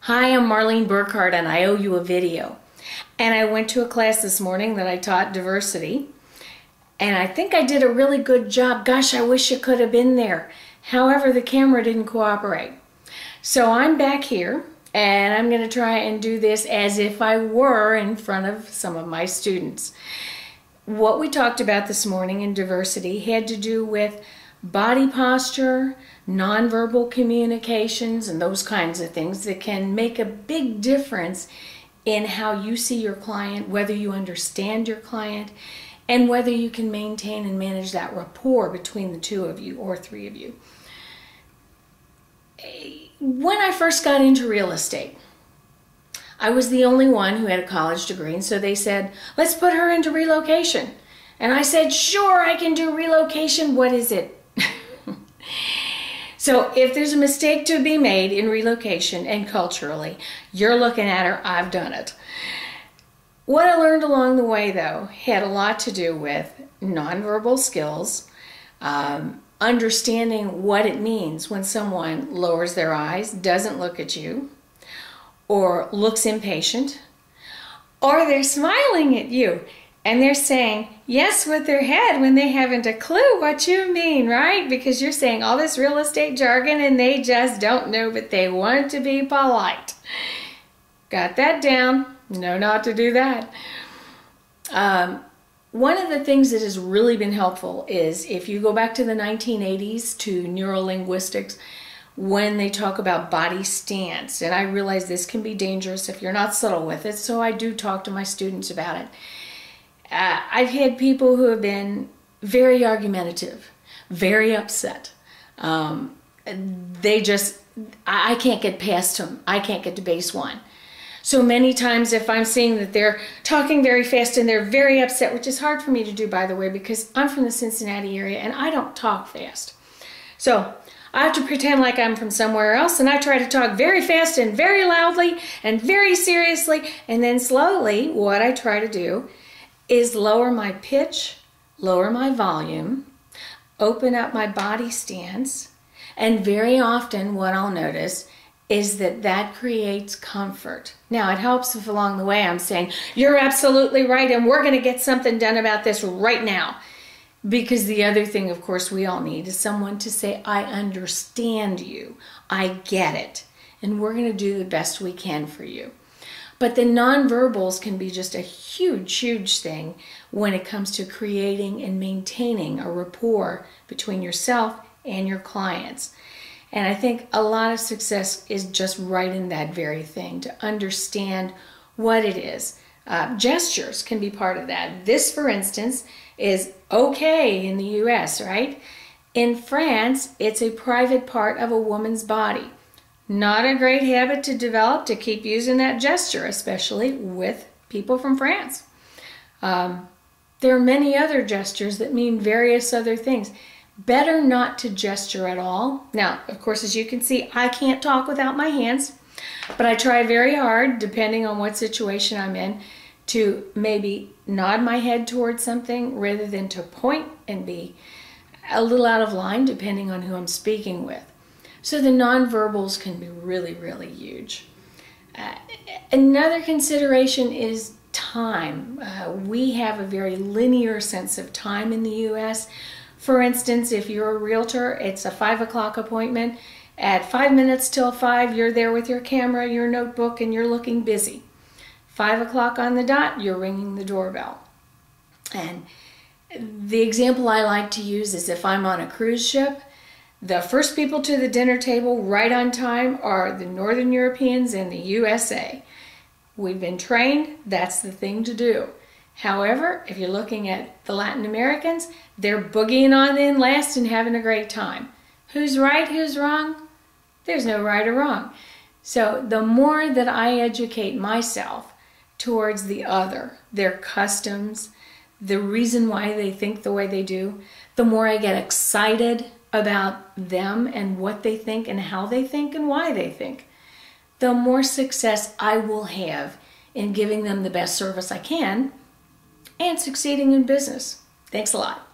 Hi, I'm Marlene Burkhardt and I owe you a video. And I went to a class this morning that I taught diversity. And I think I did a really good job. Gosh, I wish you could have been there. However, the camera didn't cooperate. So I'm back here and I'm going to try and do this as if I were in front of some of my students. What we talked about this morning in diversity had to do with body posture, nonverbal communications, and those kinds of things that can make a big difference in how you see your client, whether you understand your client, and whether you can maintain and manage that rapport between the two of you or three of you. When I first got into real estate, I was the only one who had a college degree, and so they said, let's put her into relocation. And I said, sure, I can do relocation. What is it? So if there's a mistake to be made in relocation and culturally, you're looking at her, I've done it. What I learned along the way, though, had a lot to do with nonverbal skills, understanding what it means when someone lowers their eyes, doesn't look at you, or looks impatient, or they're smiling at you and they're saying yes with their head when they haven't a clue what you mean, right? Because you're saying all this real estate jargon and they just don't know, but they want to be polite. Got that down? No, not to do that. One of the things that has really been helpful is if you go back to the 1980s to neurolinguistics, when they talk about body stance, and I realize this can be dangerous if you're not subtle with it, so I do talk to my students about it. I've had people who have been very argumentative, very upset. I can't get past them. I can't get to base one. So many times if I'm seeing that they're talking very fast and they're very upset, which is hard for me to do, by the way, because I'm from the Cincinnati area and I don't talk fast. So I have to pretend like I'm from somewhere else, and I try to talk very fast and very loudly and very seriously, and then slowly what I try to do is lower my pitch, lower my volume, open up my body stance, and very often what I'll notice is that that creates comfort. Now, it helps if along the way I'm saying, you're absolutely right, and we're going to get something done about this right now. Because the other thing, of course, we all need is someone to say, I understand you, I get it, and we're going to do the best we can for you. But the nonverbals can be just a huge, huge thing when it comes to creating and maintaining a rapport between yourself and your clients. And I think a lot of success is just right in that very thing, to understand what it is. Gestures can be part of that. This, for instance, is okay in the US, right? In France, it's a private part of a woman's body. Not a great habit to develop, to keep using that gesture, especially with people from France. There are many other gestures that mean various other things. Better not to gesture at all. Now, of course, as you can see, I can't talk without my hands, but I try very hard, depending on what situation I'm in, to maybe nod my head towards something rather than to point and be a little out of line, depending on who I'm speaking with. So the nonverbals can be really, really huge. Another consideration is time. We have a very linear sense of time in the U.S. For instance, if you're a realtor, it's a 5 o'clock appointment. At 5 minutes till 5, you're there with your camera, your notebook, and you're looking busy. 5 o'clock on the dot, you're ringing the doorbell. And the example I like to use is if I'm on a cruise ship, the first people to the dinner table right on time are the Northern Europeans and the USA. We've been trained, that's the thing to do. However, if you're looking at the Latin Americans, they're boogieing on in last and having a great time. Who's right, who's wrong? There's no right or wrong. So the more that I educate myself towards the other, their customs, the reason why they think the way they do, the more I get excited about them and what they think and how they think and why they think, the more success I will have in giving them the best service I can and succeeding in business. Thanks a lot.